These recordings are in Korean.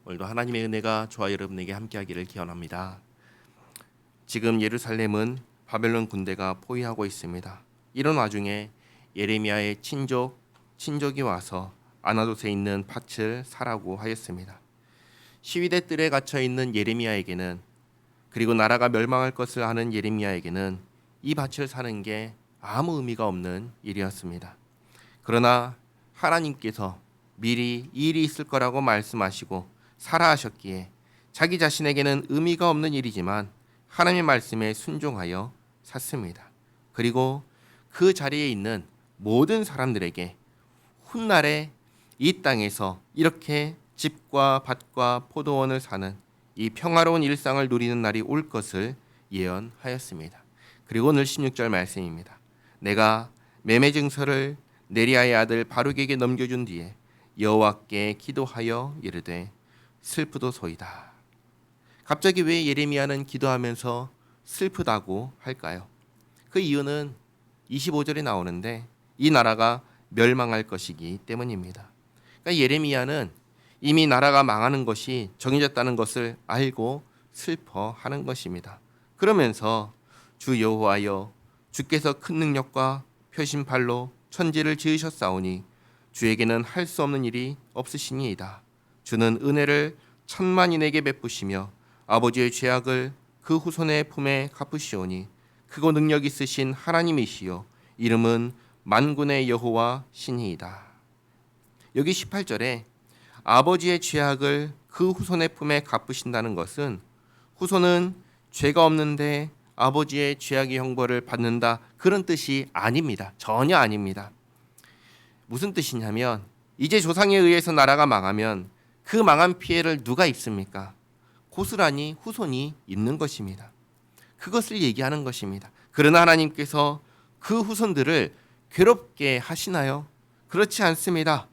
오늘도 하나님의 은혜가 저와 여러분에게 함께하기를 기원합니다. 지금 예루살렘은 바벨론 군대가 포위하고 있습니다. 이런 와중에 예레미야의 친족이 와서 아나돗에 있는 밭을 사라고 하였습니다. 시위대 뜰에 갇혀 있는 예레미야에게는, 그리고 나라가 멸망할 것을 아는 예레미야에게는 이 밭을 사는 게 아무 의미가 없는 일이었습니다. 그러나 하나님께서 미리 이 일이 있을 거라고 말씀하시고 사라 하셨기에 자기 자신에게는 의미가 없는 일이지만 하나님의 말씀에 순종하여 샀습니다. 그리고 그 자리에 있는 모든 사람들에게 훗날에 이 땅에서 이렇게 집과 밭과 포도원을 사는 이 평화로운 일상을 누리는 날이 올 것을 예언하였습니다. 그리고 오늘 16절 말씀입니다. 내가 매매 증서를 네리야의 아들 바룩에게 넘겨준 뒤에 여호와께 기도하여 이르되 슬프도소이다. 갑자기 왜 예레미야는 기도하면서 슬프다고 할까요? 그 이유는 25절에 나오는데 이 나라가 멸망할 것이기 때문입니다. 그러니까 예레미야는 이미 나라가 망하는 것이 정해졌다는 것을 알고 슬퍼하는 것입니다. 그러면서 주 여호와여, 주께서 큰 능력과 표심팔로 천지를 지으셨사오니 주에게는 할 수 없는 일이 없으시니이다. 주는 은혜를 천만인에게 베푸시며 아버지의 죄악을 그 후손의 품에 갚으시오니 크고 능력 있으신 하나님이시요 이름은 만군의 여호와 신이이다. 여기 18절에 아버지의 죄악을 그 후손의 품에 갚으신다는 것은 후손은 죄가 없는데 아버지의 죄악의 형벌을 받는다, 그런 뜻이 아닙니다. 전혀 아닙니다. 무슨 뜻이냐면 이제 조상에 의해서 나라가 망하면 그 망한 피해를 누가 입습니까? 고스란히 후손이 입는 것입니다. 그것을 얘기하는 것입니다. 그러나 하나님께서 그 후손들을 괴롭게 하시나요? 그렇지 않습니다.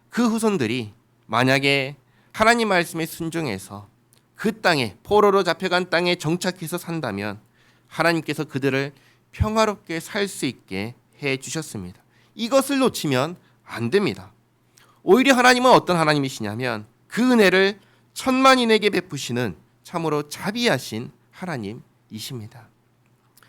그 후손들이 만약에 하나님 말씀에 순종해서 그 땅에, 포로로 잡혀간 땅에 정착해서 산다면 하나님께서 그들을 평화롭게 살 수 있게 해 주셨습니다. 이것을 놓치면 안 됩니다. 오히려 하나님은 어떤 하나님이시냐면 그 은혜를 천만인에게 베푸시는 참으로 자비하신 하나님이십니다.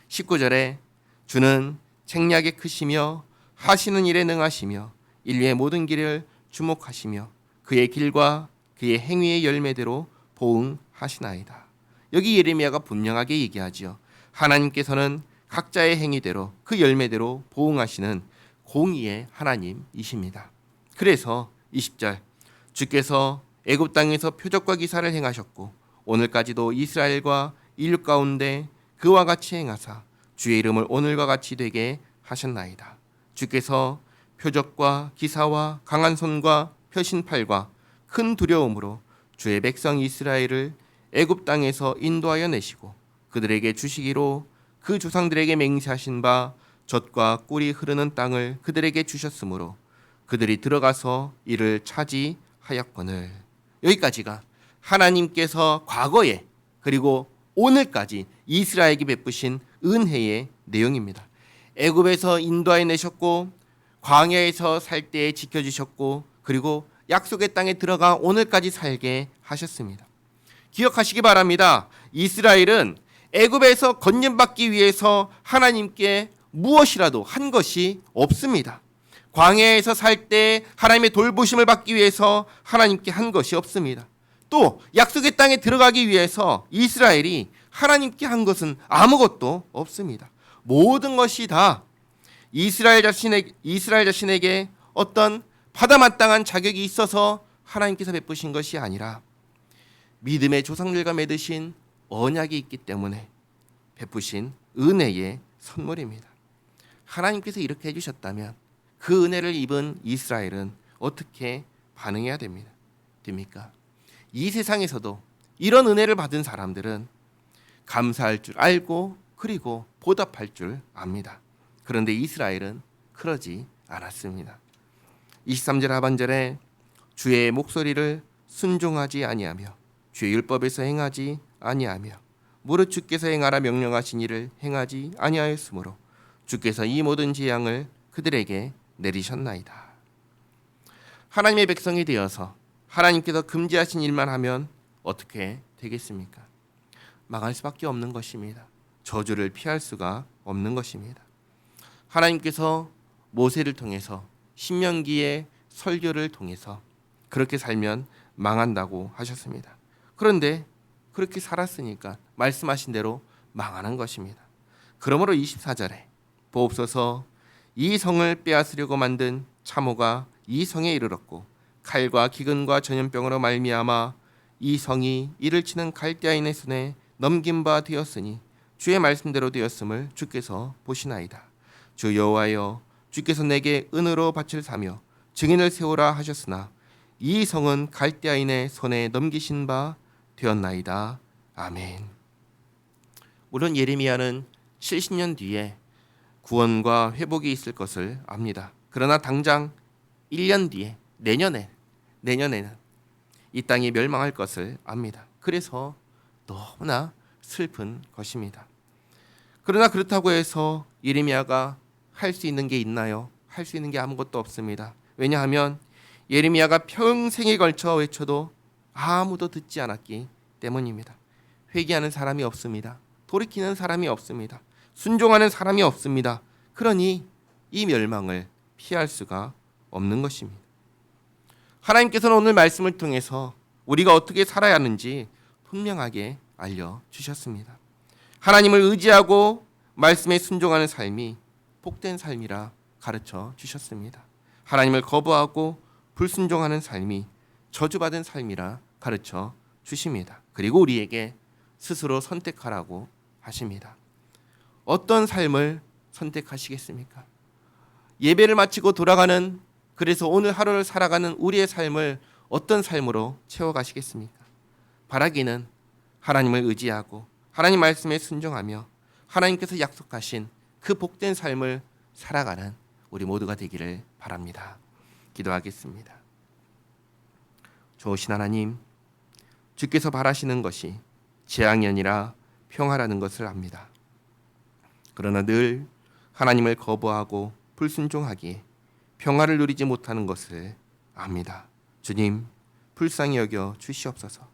19절에 주는 책략에 크시며 하시는 일에 능하시며 인류의 모든 길을 주목하시며 그의 길과 그의 행위의 열매대로 보응하시나이다. 여기 예레미야가 분명하게 얘기하지요. 하나님께서는 각자의 행위대로 그 열매대로 보응하시는 공의의 하나님이십니다. 그래서 20절, 주께서 애굽 땅에서 표적과 기사를 행하셨고 오늘까지도 이스라엘과 인류 가운데 그와 같이 행하사 주의 이름을 오늘과 같이 되게 하셨나이다. 주께서 표적과 기사와 강한 손과 표신팔과 큰 두려움으로 주의 백성 이스라엘을 애굽 땅에서 인도하여 내시고 그들에게 주시기로 그 조상들에게 맹세하신 바 젖과 꿀이 흐르는 땅을 그들에게 주셨으므로 그들이 들어가서 이를 차지하였거늘. 여기까지가 하나님께서 과거에 그리고 오늘까지 이스라엘에게 베푸신 은혜의 내용입니다. 애굽에서 인도하여 내셨고 광야에서 살 때에 지켜주셨고 그리고 약속의 땅에 들어가 오늘까지 살게 하셨습니다. 기억하시기 바랍니다. 이스라엘은 애굽에서 건진받기 위해서 하나님께 무엇이라도 한 것이 없습니다. 광야에서 살 때 하나님의 돌보심을 받기 위해서 하나님께 한 것이 없습니다. 또 약속의 땅에 들어가기 위해서 이스라엘이 하나님께 한 것은 아무것도 없습니다. 모든 것이 다 이스라엘 자신에게 어떤 받아마땅한 자격이 있어서 하나님께서 베푸신 것이 아니라 믿음의 조상들과 맺으신 언약이 있기 때문에 베푸신 은혜의 선물입니다. 하나님께서 이렇게 해주셨다면 그 은혜를 입은 이스라엘은 어떻게 반응해야 됩니까? 이 세상에서도 이런 은혜를 받은 사람들은 감사할 줄 알고 그리고 보답할 줄 압니다. 그런데 이스라엘은 그러지 않았습니다. 23절 하반절에 주의 목소리를 순종하지 아니하며 주의 율법에서 행하지 아니하며 무릇 주께서 행하라 명령하신 일을 행하지 아니하였으므로 주께서 이 모든 재앙을 그들에게 내리셨나이다. 하나님의 백성이 되어서 하나님께서 금지하신 일만 하면 어떻게 되겠습니까? 망할 수밖에 없는 것입니다. 저주를 피할 수가 없는 것입니다. 하나님께서 모세를 통해서 신명기의 설교를 통해서 그렇게 살면 망한다고 하셨습니다. 그런데 그렇게 살았으니까 말씀하신 대로 망하는 것입니다. 그러므로 24절에 보옵소서 이 성을 빼앗으려고 만든 참호가 이 성에 이르렀고 칼과 기근과 전염병으로 말미암아 이 성이 이를 치는 갈대아인의 손에 넘긴 바 되었으니 주의 말씀대로 되었음을 주께서 보시나이다. 주 여호와여 주께서 내게 은으로 밭을 사며 증인을 세우라 하셨으나 이 성은 갈대아인의 손에 넘기신 바 되었나이다. 아멘. 물론 예레미야는 70년 뒤에 구원과 회복이 있을 것을 압니다. 그러나 당장 1년 뒤에 내년에는 이 땅이 멸망할 것을 압니다. 그래서 너무나 슬픈 것입니다. 그러나 그렇다고 해서 예레미야가 할 수 있는 게 있나요? 할 수 있는 게 아무것도 없습니다. 왜냐하면 예레미야가 평생에 걸쳐 외쳐도 아무도 듣지 않았기 때문입니다. 회개하는 사람이 없습니다. 돌이키는 사람이 없습니다. 순종하는 사람이 없습니다. 그러니 이 멸망을 피할 수가 없는 것입니다. 하나님께서는 오늘 말씀을 통해서 우리가 어떻게 살아야 하는지 분명하게 알려주셨습니다. 하나님을 의지하고 말씀에 순종하는 삶이 복된 삶이라 가르쳐 주셨습니다. 하나님을 거부하고 불순종하는 삶이 저주받은 삶이라 가르쳐 주십니다. 그리고 우리에게 스스로 선택하라고 하십니다. 어떤 삶을 선택하시겠습니까? 예배를 마치고 돌아가는 그래서 오늘 하루를 살아가는 우리의 삶을 어떤 삶으로 채워가시겠습니까? 바라기는 하나님을 의지하고 하나님 말씀에 순종하며 하나님께서 약속하신 그 복된 삶을 살아가는 우리 모두가 되기를 바랍니다. 기도하겠습니다. 좋으신 하나님, 주께서 바라시는 것이 재앙이 아니라 평화라는 것을 압니다. 그러나 늘 하나님을 거부하고 불순종하기에 평화를 누리지 못하는 것을 압니다. 주님, 불쌍히 여겨 주시옵소서.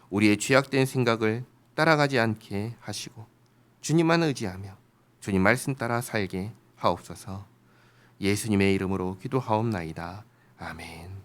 우리의 죄악된 생각을 따라가지 않게 하시고 주님만 의지하며 주님 말씀 따라 살게 하옵소서. 예수님의 이름으로 기도하옵나이다. 아멘.